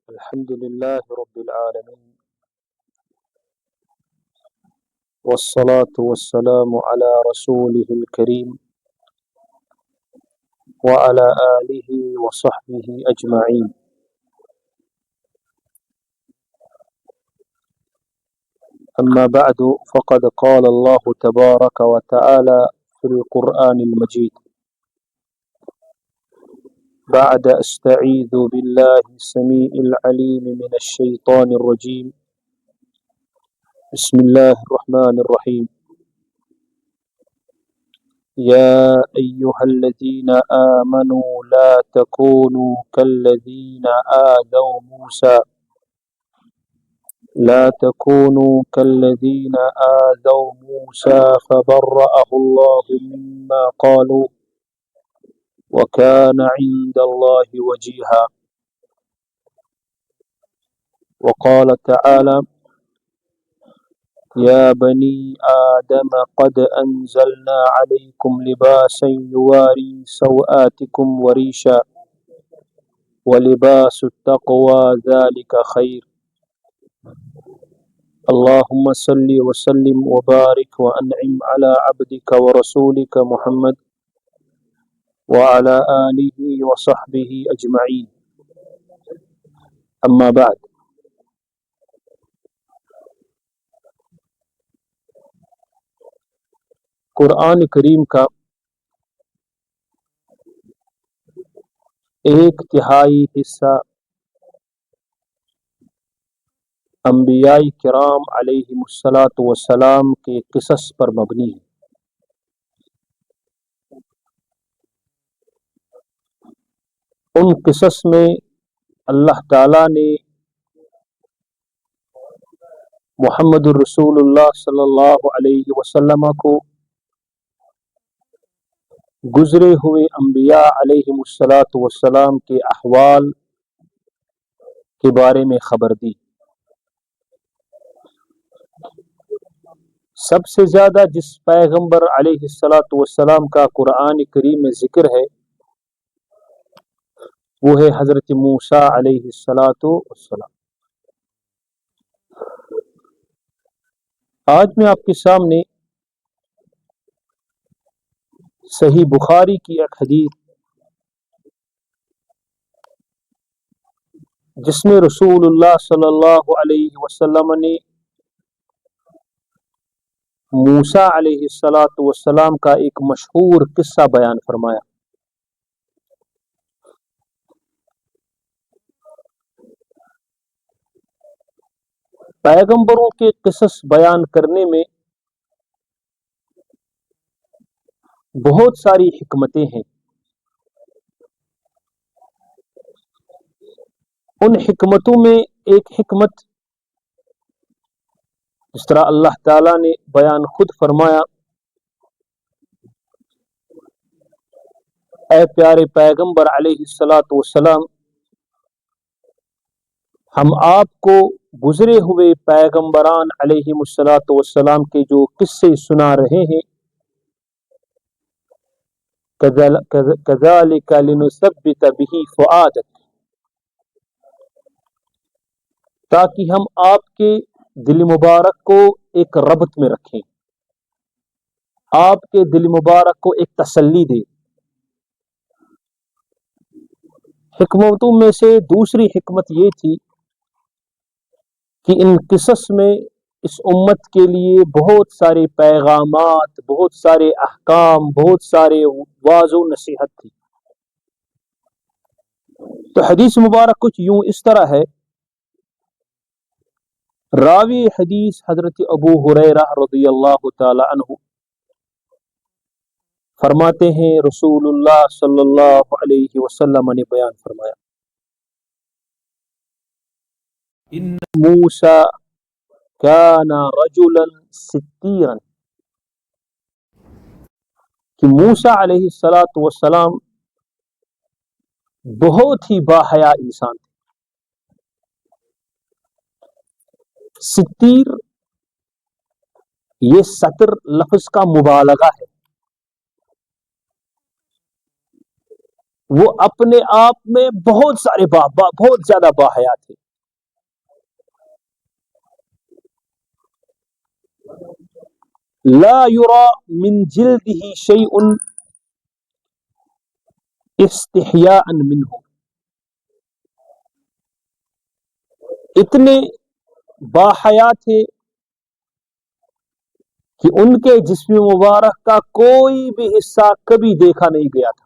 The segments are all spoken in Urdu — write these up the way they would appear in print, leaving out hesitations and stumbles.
الحمد لله رب العالمين، والصلاة والسلام على رسوله الكريم وعلى آله وصحبه أجمعين. أما بعد، فقد قال الله تبارك وتعالى في القرآن المجيد بعد أستعيذ بالله السميع العليم من الشيطان الرجيم. بسم الله الرحمن الرحيم. يا أيها الذين آمنوا لا تكونوا كالذين آذوا موسى فبرأه الله مما قالوا وكان عند الله وجيها. وقال تعالى: يا بني آدم قد أنزلنا عليكم لباسا يواري سوآتكم وريشا ولباس التقوى ذلك خير. اللهم صل وسلم وبارك وأنعم على عبدك ورسولك محمد وعلى آله وصحبه أجمعين. أما بعد، قرآن کریم کا ایک تہائی حصہ انبیاء کرام علیہم الصلاۃ والسلام کے قصص پر مبنی ہے۔ ان قصص میں اللہ تعالیٰ نے محمد الرسول اللہ صلی اللہ علیہ وسلم کو گزرے ہوئے انبیاء علیہم الصلاۃ والسلام کے احوال کے بارے میں خبر دی۔ سب سے زیادہ جس پیغمبر علیہ الصلاۃ والسلام کا قرآن کریم میں ذکر ہے وہ ہے حضرت موسیٰ علیہ الصلاۃ والسلام۔ آج میں آپ کے سامنے صحیح بخاری کی ایک حدیث جس میں رسول اللہ صلی اللہ علیہ وسلم نے موسیٰ علیہ الصلاۃ والسلام کا ایک مشہور قصہ بیان فرمایا۔ پیغمبروں کے قصص بیان کرنے میں بہت ساری حکمتیں ہیں۔ ان حکمتوں میں ایک حکمت جس طرح اللہ تعالیٰ نے بیان خود فرمایا: اے پیارے پیغمبر علیہ الصلاۃ والسلام، ہم آپ کو گزرے ہوئے پیغمبران علیہم الصلاۃ والسلام کے جو قصے سنا رہے ہیں، كَذَلِكَ لِنُثَبِّتَ بِهِ فُؤَادَكَ، تاکہ ہم آپ کے دل مبارک کو ایک ربط میں رکھیں، آپ کے دل مبارک کو ایک تسلی دیں۔ حکمتوں میں سے دوسری حکمت یہ تھی کہ ان قصص میں اس امت کے لیے بہت سارے پیغامات، بہت سارے احکام، بہت سارے واعظ و نصیحت تھی۔ تو حدیث مبارک کچھ یوں اس طرح ہے۔ راوی حدیث حضرت ابو ہریرہ رضی اللہ تعالی عنہ فرماتے ہیں رسول اللہ صلی اللہ علیہ وسلم نے بیان فرمایا: ان موسیٰ کان رجلا ستیرا، کہ موسیٰ علیہ الصلاۃ والسلام بہت ہی باحیا انسان تھے۔ ستیر یہ ستر لفظ کا مبالغہ ہے۔ وہ اپنے آپ میں بہت سارے بہت زیادہ باحیا تھے. لا یرا من جلدہ شیء استحیاء منہ. اتنے باحیا تھے کہ ان کے جسم مبارک کا کوئی بھی حصہ کبھی دیکھا نہیں گیا تھا.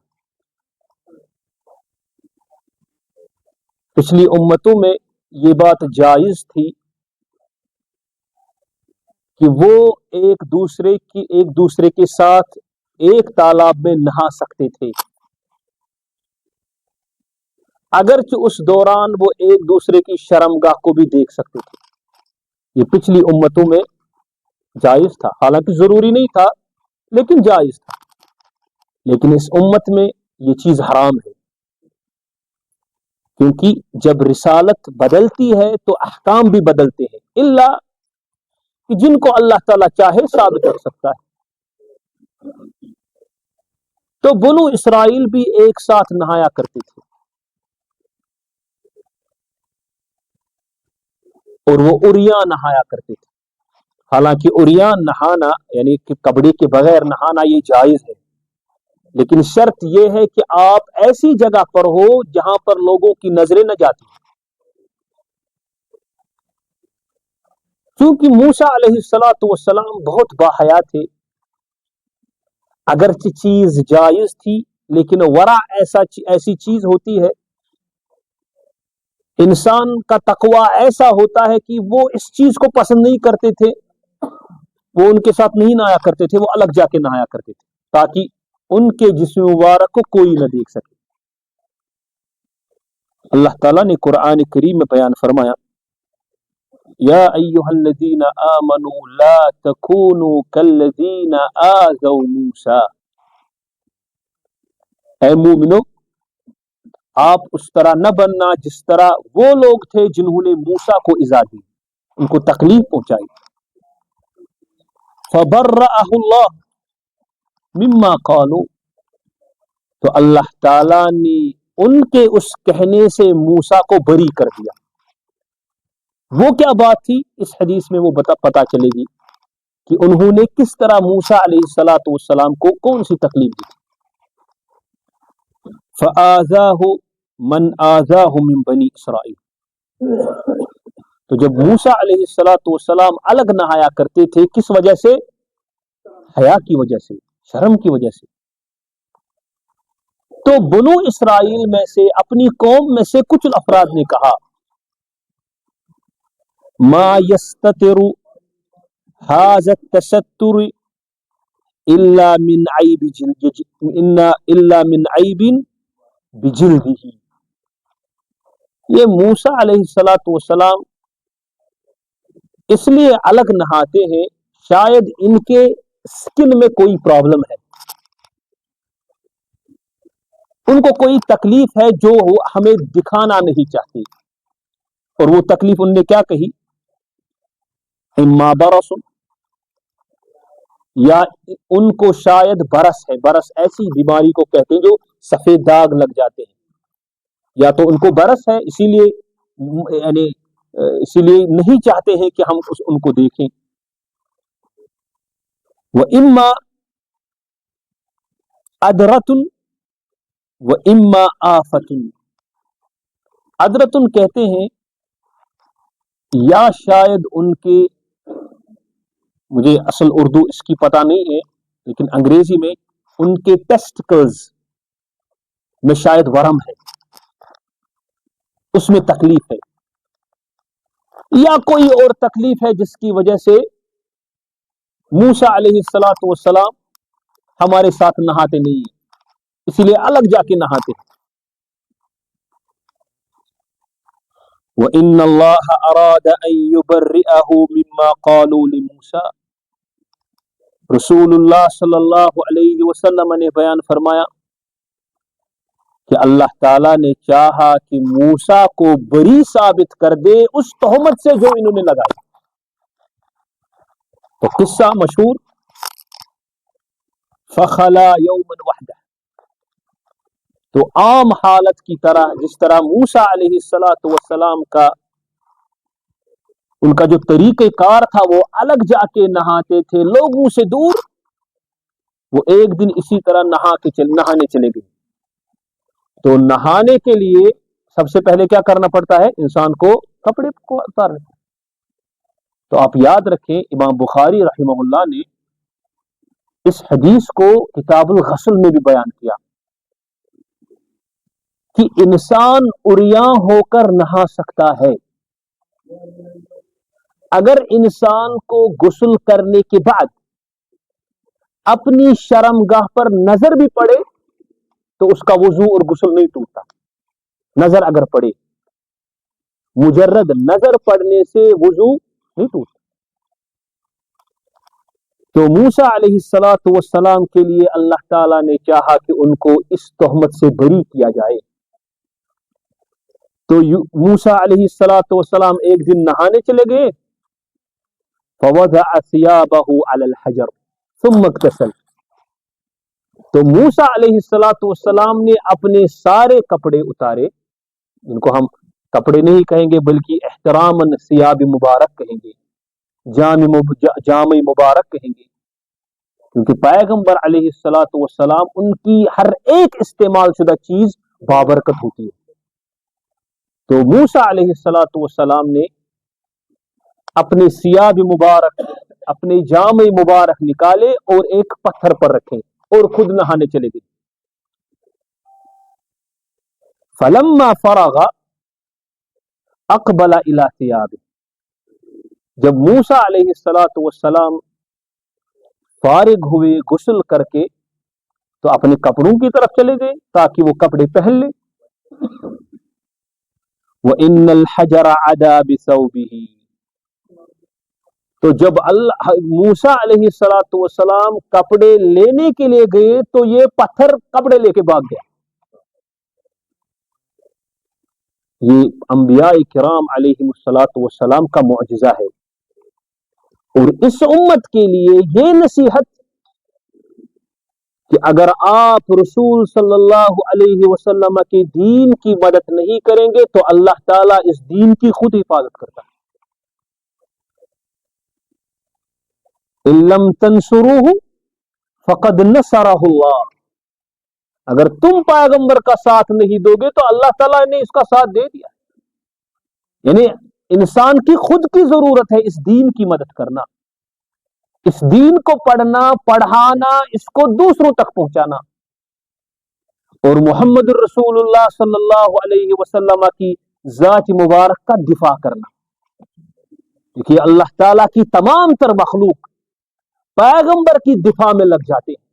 پچھلی امتوں میں یہ بات جائز تھی کہ وہ ایک دوسرے کے ساتھ ایک تالاب میں نہا سکتے تھے، اگرچہ اس دوران وہ ایک دوسرے کی شرمگاہ کو بھی دیکھ سکتے تھے. یہ پچھلی امتوں میں جائز تھا، حالانکہ ضروری نہیں تھا لیکن جائز تھا. لیکن اس امت میں یہ چیز حرام ہے، کیونکہ جب رسالت بدلتی ہے تو احکام بھی بدلتے ہیں، الا کہ جن کو اللہ تعالیٰ چاہے ثابت کر سکتا ہے. تو بنو اسرائیل بھی ایک ساتھ نہایا کرتے تھے، اور وہ عریاں نہایا کرتے تھے. حالانکہ عریاں نہانا یعنی کہ کپڑے کے بغیر نہانا یہ جائز ہے، لیکن شرط یہ ہے کہ آپ ایسی جگہ پر ہو جہاں پر لوگوں کی نظریں نہ جاتی. چونکہ موسیٰ علیہ السلام بہت باحیا تھے، اگرچہ چیز جائز تھی لیکن ورع ایسی چیز ہوتی ہے، انسان کا تقوی ایسا ہوتا ہے کہ وہ اس چیز کو پسند نہیں کرتے تھے، وہ ان کے ساتھ نہیں نہایا کرتے تھے، وہ الگ جا کے نہایا کرتے تھے تاکہ ان کے جسم مبارک کو کوئی نہ دیکھ سکے. اللہ تعالیٰ نے قرآن کریم میں بیان فرمایا، یا ایہا الذین آمنوا لا تکونوا کالذین آذوا موسیٰ. اے مومنو، آپ اس طرح نہ بننا جس طرح وہ لوگ تھے جنہوں نے موسیٰ کو ایذا دی، ان کو تکلیف پہنچائی. فبرأہ اللہ مما قالوا. تو اللہ تعالیٰ نے ان کے اس کہنے سے موسیٰ کو بری کر دیا. وہ کیا بات تھی اس حدیث میں وہ پتا چلے گی کہ انہوں نے کس طرح موسیٰ علیہ السلام کو کون سی تکلیف دی. فآذاہ من آذاہ من بنی اسرائیل. تو جب موسیٰ علیہ السلام الگ نہایا کرتے تھے، کس وجہ سے؟ حیا کی وجہ سے، شرم کی وجہ سے. تو بنو اسرائیل میں سے اپنی قوم میں سے کچھ افراد نے کہا، ما یستتر ھذا التستر الا من عیب بجلدہ. یہ موسیٰ علیہ السلام اس لیے الگ نہاتے ہیں، شاید ان کے سکن میں کوئی پرابلم ہے، ان کو کوئی تکلیف ہے جو ہمیں دکھانا نہیں چاہتی. اور وہ تکلیف ان نے کیا کہی؟ اما برس، یا ان کو شاید برس ہے. برس ایسی بیماری کو کہتے ہیں جو سفید داغ لگ جاتے ہیں، یا تو ان کو برس ہے اسی لیے نہیں چاہتے ہیں کہ ہم ان کو دیکھیں. وَإِمَّا عَدْرَةٌ وَإِمَّا آفَةٌ. عدرتن کہتے ہیں یا شاید ان کے، مجھے اصل اردو اس کی پتہ نہیں ہے لیکن انگریزی میں ان کے ٹیسٹکلز میں شاید ورم ہے، اس میں تکلیف ہے، یا کوئی اور تکلیف ہے جس کی وجہ سے موسیٰ علیہ السلام ہمارے ساتھ نہاتے نہیں ہیں، اسی لیے الگ جا کے نہاتے ہیں. وَإِنَّ اللَّهَ أَرَادَ أَن يُبَرِّئَهُ مِمَّا قَالُوا لِمُوسَىٰ. رسول اللہ صلی اللہ علیہ وسلم نے بیان فرمایا کہ اللہ تعالیٰ نے چاہا کہ موسیٰ کو بری ثابت کر دے اس تہمت سے جو انہوں نے لگائی. تو قصہ مشہور، فخلا یوما وحدہ. تو عام حالت کی طرح جس طرح موسیٰ علیہ السلام کا ان کا جو طریقہ کار تھا وہ الگ جا کے نہاتے تھے لوگوں سے دور، وہ ایک دن اسی طرح نہانے چلے گئے. تو نہانے کے لیے سب سے پہلے کیا کرنا پڑتا ہے؟ انسان کو کپڑے کو اتارنا. تو آپ یاد رکھیں امام بخاری رحمہ اللہ نے اس حدیث کو کتاب الغسل میں بھی بیان کیا کہ انسان عریاں ہو کر نہا سکتا ہے. اگر انسان کو غسل کرنے کے بعد اپنی شرمگاہ پر نظر بھی پڑے تو اس کا وضو اور غسل نہیں ٹوٹتا. نظر اگر پڑے، مجرد نظر پڑنے سے وضو نہیں ٹوٹتا. تو موسیٰ علیہ السلام کے لیے اللہ تعالیٰ نے چاہا کہ ان کو اس تہمت سے بری کیا جائے. تو موسیٰ علیہ السلام ایک دن نہانے چلے گئے. فوضع ثيابه على الحجر ثم اغتسل. تو موسیٰ علیہ السلام نے اپنے سارے کپڑے اتارے، ان کو ہم کپڑے نہیں کہیں گے بلکہ احتراماً ثیاب مبارک کہیں گے، جامع مبارک کہیں گے، کیونکہ پیغمبر علیہ السلام ان کی ہر ایک استعمال شدہ چیز بابرکت ہوتی ہے. تو موسیٰ علیہ السلام نے اپنے ثیاب مبارک، اپنے جامع مبارک نکالے اور ایک پتھر پر رکھے اور خود نہانے چلے گئے. فلما فرغ اقبل الى ثيابه. جب موسیٰ علیہ السلام فارغ ہوئے غسل کر کے تو اپنے کپڑوں کی طرف چلے گئے تاکہ وہ کپڑے پہن لے. وَإِنَّ الْحَجَرَ عَدَا بِثَوْبِهِ. تو جب موسیٰ علیہ السلام کپڑے لینے کے لیے گئے تو یہ پتھر کپڑے لے کے بھاگ گیا. یہ انبیاء کرام علیہم السلام کا معجزہ ہے. اور اس امت کے لیے یہ نصیحت کہ اگر آپ رسول صلی اللہ علیہ وسلم کے دین کی مدد نہیں کریں گے تو اللہ تعالیٰ اس دین کی خود حفاظت کرتا ہے. إِن لَمْ تَنْصُرُوهُ فَقَدْ نَصَرَهُ اللَّهُ. اگر تم پیغمبر کا ساتھ نہیں دو گے تو اللہ تعالیٰ نے اس کا ساتھ دے دیا. یعنی انسان کی خود کی ضرورت ہے اس دین کی مدد کرنا، اس دین کو پڑھنا، پڑھانا، اس کو دوسروں تک پہنچانا، اور محمد الرسول اللہ صلی اللہ علیہ وسلم کی ذات مبارک کا دفاع کرنا. دیکھیے اللہ تعالیٰ کی تمام تر مخلوق پیغمبر کی دفاع میں لگ جاتے ہیں،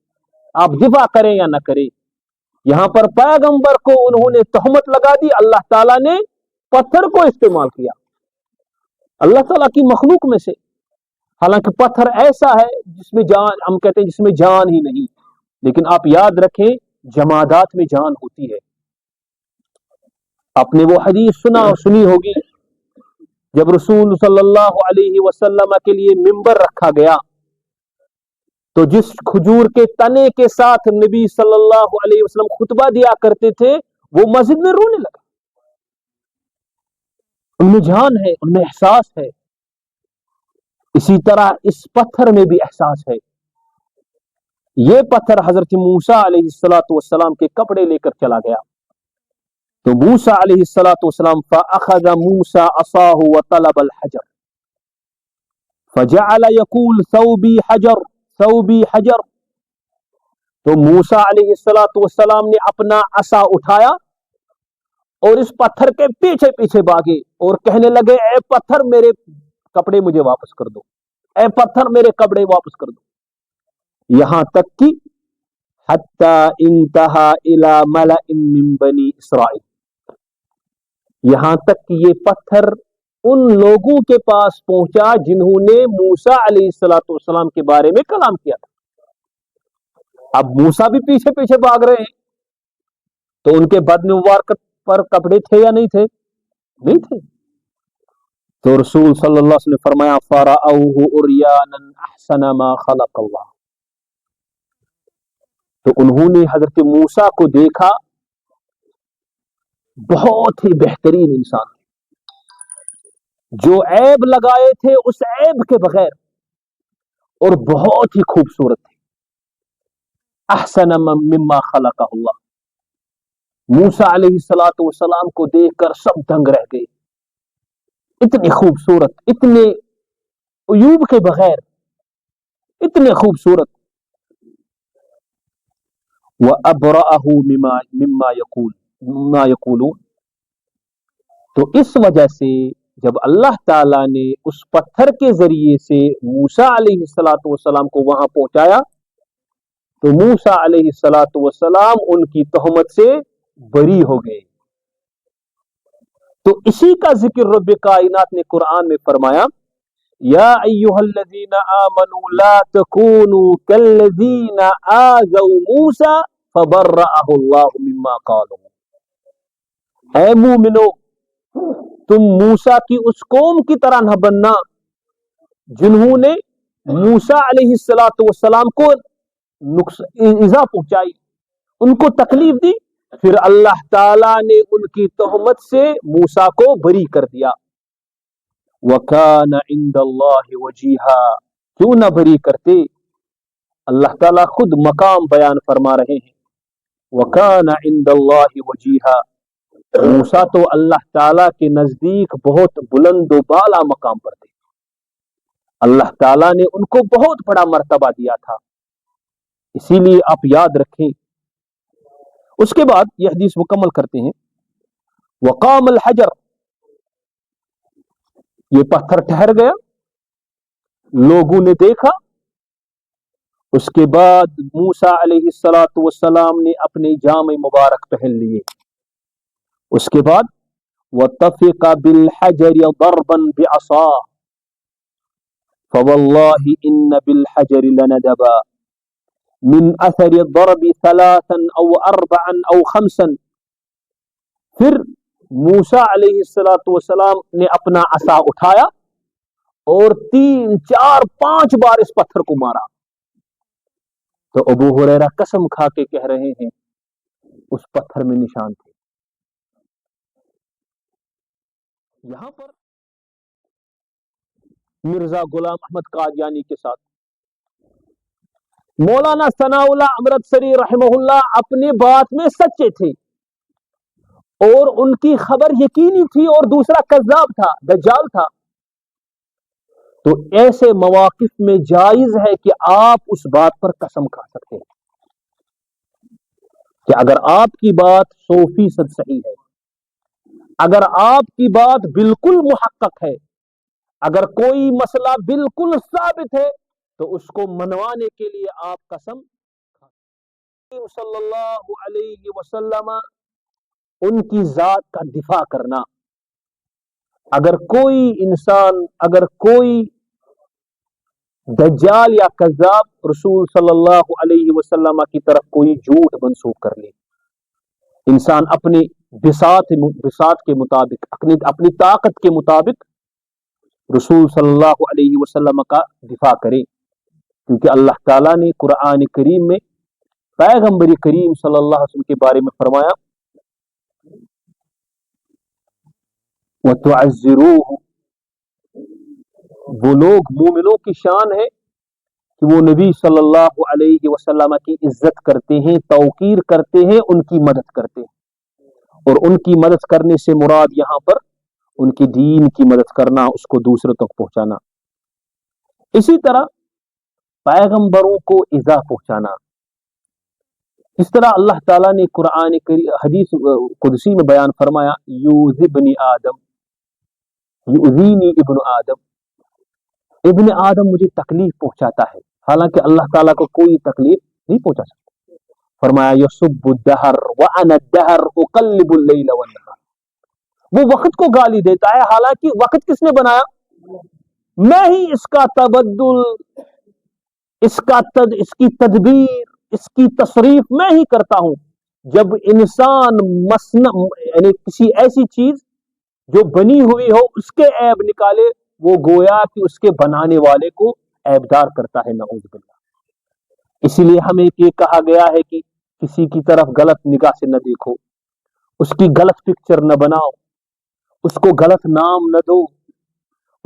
آپ دفاع کریں یا نہ کریں. یہاں پر پیغمبر کو انہوں نے تہمت لگا دی، اللہ تعالیٰ نے پتھر کو استعمال کیا اللہ تعالیٰ کی مخلوق میں سے. حالانکہ پتھر ایسا ہے جس میں جان، ہم کہتے ہیں جس میں جان ہی نہیں، لیکن آپ یاد رکھیں جمادات میں جان ہوتی ہے. آپ نے وہ حدیث سنی ہوگی جب رسول صلی اللہ علیہ وسلم کے لیے ممبر رکھا گیا تو جس کھجور کے تنے کے ساتھ نبی صلی اللہ علیہ وسلم خطبہ دیا کرتے تھے وہ مسجد میں رونے لگا. ان میں جان ہے، ان میں احساس ہے. اسی طرح اس پتھر میں بھی احساس ہے. یہ پتھر حضرت موسیٰ علیہ السلام کے کپڑے لے کر چلا گیا. تو موسیٰ علیہ السلام فأخذ موسیٰ عصاه وطلب الحجر فجعل يقول ثوبي حجر ثوبي حجر. تو موسیٰ علیہ السلام نے اپنا عصا اٹھایا اور اس پتھر کے پیچھے پیچھے بھاگے اور کہنے لگے اے پتھر میرے کپڑے مجھے واپس کر دو، اے پتھر میرے کپڑے واپس کر دو. یہاں تک کہ حتی انتہا الی ملأ من بنی اسرائیل، یہاں تک کہ یہ پتھر ان لوگوں کے پاس پہنچا جنہوں نے موسیٰ علیہ السلام کے بارے میں کلام کیا تھا. اب موسیٰ بھی پیچھے پیچھے بھاگ رہے ہیں تو ان کے بدن مبارک پر کپڑے تھے یا نہیں تھے؟ نہیں تھے. تو رسول صلی اللہ علیہ وسلم نے فرمایا فَرَأَوْهُ عُرْيَانًا أَحْسَنَ مَا خَلَقَ اللَّهُ. تو انہوں نے حضرت موسیٰ کو دیکھا بہت ہی بہترین انسان تھے، جو عیب لگائے تھے اس عیب کے بغیر، اور بہت ہی خوبصورت تھے. احسن مما خلق اللہ. موسیٰ علیہ الصلوۃ والسلام کو دیکھ کر سب دنگ رہ گئے، اتنے خوبصورت، اتنے عیوب کے بغیر، اتنے خوبصورت. وَأَبْرَأَهُ مما يقولون. تو اس وجہ سے جب اللہ تعالیٰ نے اس پتھر کے ذریعے سے موسیٰ علیہ الصلوۃ والسلام کو وہاں پہنچایا، تو موسیٰ علیہ الصلوۃ والسلام ان کی تہمت سے بری ہو گئے. تو اسی کا ذکر رب کائنات نے قرآن میں فرمایا، یا ایھا الذین آمنوا لا تکونوا کالذین آذوا موسیٰ فبرأہ اللہ مما قالوا. اے مومنو، تم موسیٰ کی اس قوم کی طرح نہ بننا جنہوں نے موسیٰ علیہ الصلوۃ والسلام کو ایذا پہنچائی، ان کو تکلیف دی، پھر اللہ تعالی نے ان کی تہمت سے موسیٰ کو بری کر دیا. وَكَانَ عِندَ اللَّهِ وَجِيهًا. کیوں نہ بری کرتے؟ اللہ تعالیٰ خود مقام بیان فرما رہے ہیں. وَكَانَ عِندَ اللَّهِ وَجِيهًا. موسیٰ تو اللہ تعالیٰ کے نزدیک بہت بلند و بالا مقام پر تھے، اللہ تعالیٰ نے ان کو بہت بڑا مرتبہ دیا تھا. اسی لیے آپ یاد رکھیں. اس کے بعد یہ حدیث مکمل کرتے ہیں. وقام الحجر. یہ پتھر ٹھہر گیا، لوگوں نے دیکھا. اس کے بعد موسیٰ علیہ الصلوۃ والسلام نے اپنے جامع مبارک پہن لیے. اس کے بعد وَطَفِقَ بِالْحَجَرِ ضَرْبًا بِعَصَاهُ فَوَاللَّهِ إِنَّ بِالْحَجَرِ لَنَدَبًا مِنْ أَثَرِ الضَّرْبِ ثَلَاثًا أَوْ أَرْبَعًا أَوْ خَمْسًا. پھر موسیٰ علیہ الصلوۃ والسلام نے اپنا عصا اٹھایا اور 3 4 5 بار اس پتھر کو مارا. تو ابو ہریرہ قسم کھا کے کہہ رہے ہیں اس پتھر میں نشان تھے. یہاں پر مرزا غلام احمد قادیانی کے ساتھ مولانا ثناء اللہ امرتسری رحمہ اللہ اپنے بات میں سچے تھے، اور ان کی خبر یقینی تھی، اور دوسرا کذاب تھا، دجال تھا. تو ایسے مواقف میں جائز ہے کہ آپ اس بات پر قسم کھا سکتے ہیں کہ اگر آپ کی بات 100% صحیح ہے، اگر آپ کی بات بالکل محقق ہے، اگر کوئی مسئلہ بالکل ثابت ہے، تو اس کو منوانے کے لیے آپ قسم صلی اللہ علیہ وسلم ان کی ذات کا دفاع کرنا. اگر کوئی انسان، اگر کوئی دجال یا کذاب رسول صلی اللہ علیہ وسلم کی طرف کوئی جھوٹ منسوخ کر لے، انسان اپنی بساط کے مطابق، اپنی طاقت کے مطابق رسول صلی اللہ علیہ وسلم کا دفاع کرے. کیونکہ اللہ تعالیٰ نے قرآن کریم میں پیغمبر کریم صلی اللہ علیہ وسلم کے بارے میں فرمایا وَتُعَزِّرُوهُ. وہ لوگ مومنوں کی شان ہے کہ وہ نبی صلی اللہ علیہ وسلم کی عزت کرتے ہیں، توقیر کرتے ہیں، ان کی مدد کرتے ہیں. اور ان کی مدد کرنے سے مراد یہاں پر ان کی دین کی مدد کرنا، اس کو دوسروں تک پہنچانا. اسی طرح پیغمبروں کو ایذا پہنچانا. اس طرح اللہ تعالیٰ نے قرآن حدیث قدسی میں بیان فرمایا یوذبنی آدم یؤذینی ابن آدم. ابن آدم مجھے تکلیف پہنچاتا ہے، حالانکہ اللہ تعالیٰ کو کوئی تکلیف نہیں پہنچا سکتا. فرمایا یسب الدہر وانا الدہر اقلب اللیل والنہار. وہ وقت کو گالی دیتا ہے، حالانکہ وقت کس نے بنایا؟ میں ہی اس کا تبدل، اس کی تدبیر، اس کی تصریف میں ہی کرتا ہوں. جب انسان یعنی کسی ایسی چیز جو بنی ہوئی ہو اس کے عیب نکالے، وہ گویا کہ اس کے بنانے والے کو عیبدار کرتا ہے، نعوذ باللہ. اسی لیے ہمیں یہ کہا گیا ہے کہ کسی کی طرف غلط نگاہ سے نہ دیکھو. اس کی غلط پکچر نہ بناؤ، اس کو غلط نام نہ دو،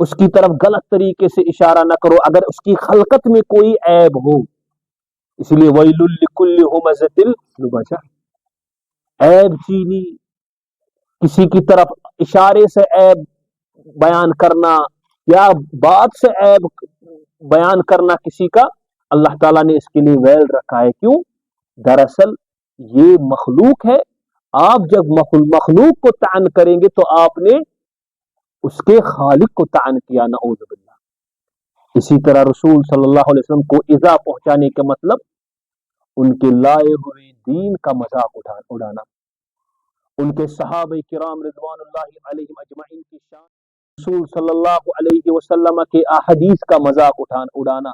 اس کی طرف غلط طریقے سے اشارہ نہ کرو اگر اس کی خلقت میں کوئی عیب ہو۔ اس لیے ویل لکل ہمزۃ لمزہ، عیب چینی، کسی کی طرف اشارے سے عیب بیان کرنا یا بات سے عیب بیان کرنا کسی کا، اللہ تعالیٰ نے اس کے لیے ویل رکھا ہے۔ کیوں؟ دراصل یہ مخلوق ہے، آپ جب مخلوق کو طعن کریں گے تو آپ نے اس کے خالق کو طعن کیا، نعوذ باللہ۔ اسی طرح رسول صلی اللہ علیہ وسلم کو ایذا پہنچانے کا مطلب ان کے لائے ہوئے دین کا مذاق اڑانا، ان کے صحابہ کرام رضوان اللہ علیہم اجمعین کی شان، رسول صلی اللہ علیہ وسلم کے احادیث کا مذاق اڑانا،